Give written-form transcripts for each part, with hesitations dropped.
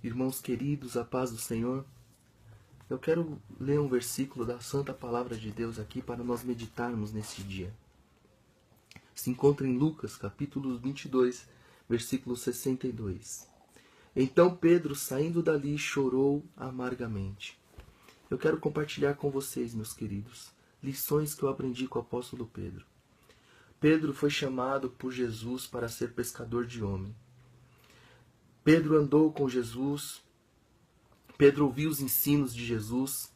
Irmãos queridos, a paz do Senhor. Eu quero ler um versículo da Santa Palavra de Deus aqui para nós meditarmos nesse dia. Se encontra em Lucas, capítulo 22, versículo 62. Então Pedro, saindo dali, chorou amargamente. Eu quero compartilhar com vocês, meus queridos, lições que eu aprendi com o apóstolo Pedro. Pedro foi chamado por Jesus para ser pescador de homem. Pedro andou com Jesus, Pedro ouviu os ensinos de Jesus,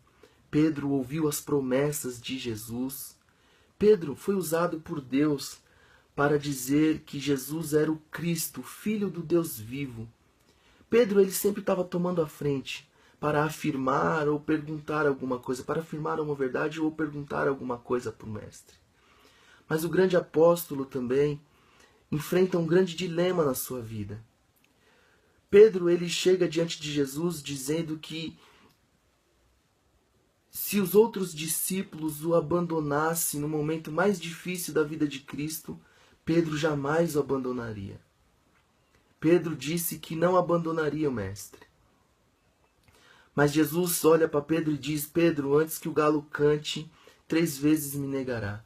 Pedro ouviu as promessas de Jesus. Pedro foi usado por Deus para dizer que Jesus era o Cristo, o Filho do Deus vivo. Pedro, ele sempre estava tomando a frente para afirmar ou perguntar alguma coisa, para afirmar uma verdade ou perguntar alguma coisa para o Mestre. Mas o grande apóstolo também enfrenta um grande dilema na sua vida. Pedro, ele chega diante de Jesus dizendo que se os outros discípulos o abandonassem no momento mais difícil da vida de Cristo, Pedro jamais o abandonaria. Pedro disse que não abandonaria o Mestre. Mas Jesus olha para Pedro e diz: Pedro, antes que o galo cante, 3 vezes me negará.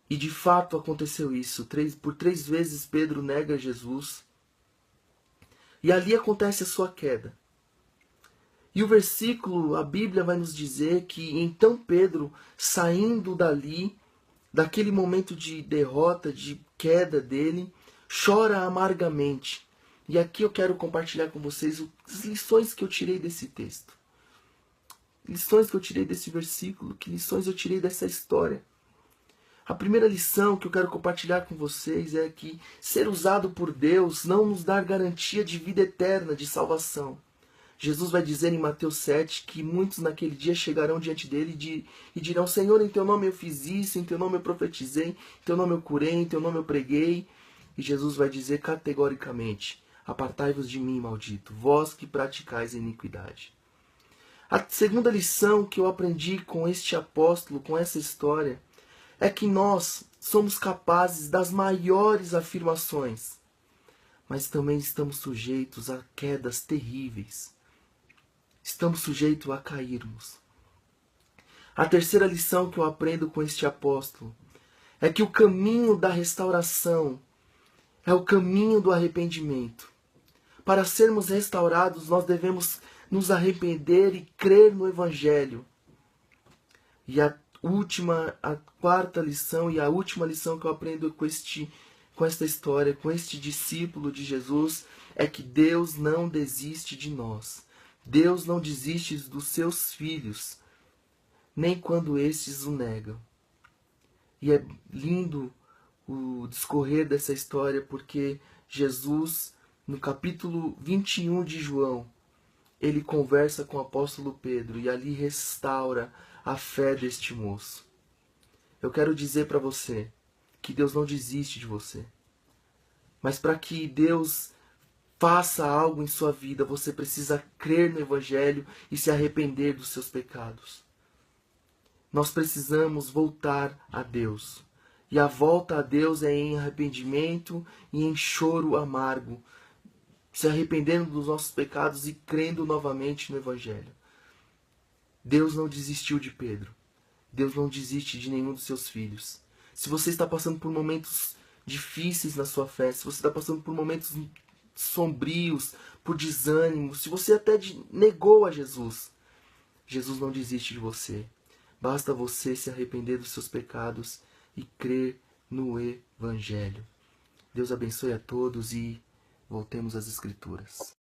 E de fato aconteceu isso. Por 3 vezes Pedro nega Jesus. E ali acontece a sua queda. E o versículo, a Bíblia vai nos dizer que então Pedro, saindo dali, daquele momento de derrota, de queda dele, chora amargamente. E aqui eu quero compartilhar com vocês as lições que eu tirei desse texto. Lições que eu tirei desse versículo, que lições eu tirei dessa história. A primeira lição que eu quero compartilhar com vocês é que ser usado por Deus não nos dá garantia de vida eterna, de salvação. Jesus vai dizer em Mateus 7 que muitos naquele dia chegarão diante dele e dirão: Senhor, em teu nome eu fiz isso, em teu nome eu profetizei, em teu nome eu curei, em teu nome eu preguei. E Jesus vai dizer categoricamente: apartai-vos de mim, maldito, vós que praticais a iniquidade. A segunda lição que eu aprendi com este apóstolo, com essa história, é que nós somos capazes das maiores afirmações, mas também estamos sujeitos a quedas terríveis. Estamos sujeitos a cairmos. A terceira lição que eu aprendo com este apóstolo é que o caminho da restauração é o caminho do arrependimento. Para sermos restaurados, nós devemos nos arrepender e crer no Evangelho. E a quarta lição e a última lição que eu aprendo com esta história, com este discípulo de Jesus, é que Deus não desiste de nós. Deus não desiste dos seus filhos, nem quando estes o negam. E é lindo o discorrer dessa história, porque Jesus, no capítulo 21 de João, ele conversa com o apóstolo Pedro e ali restaura a fé deste moço. Eu quero dizer para você que Deus não desiste de você. Mas para que Deus faça algo em sua vida, você precisa crer no Evangelho e se arrepender dos seus pecados. Nós precisamos voltar a Deus. E a volta a Deus é em arrependimento e em choro amargo, se arrependendo dos nossos pecados e crendo novamente no Evangelho. Deus não desistiu de Pedro. Deus não desiste de nenhum dos seus filhos. Se você está passando por momentos difíceis na sua fé, se você está passando por momentos sombrios, por desânimo, se você até negou a Jesus, Jesus não desiste de você. Basta você se arrepender dos seus pecados e crer no Evangelho. Deus abençoe a todos e voltemos às Escrituras.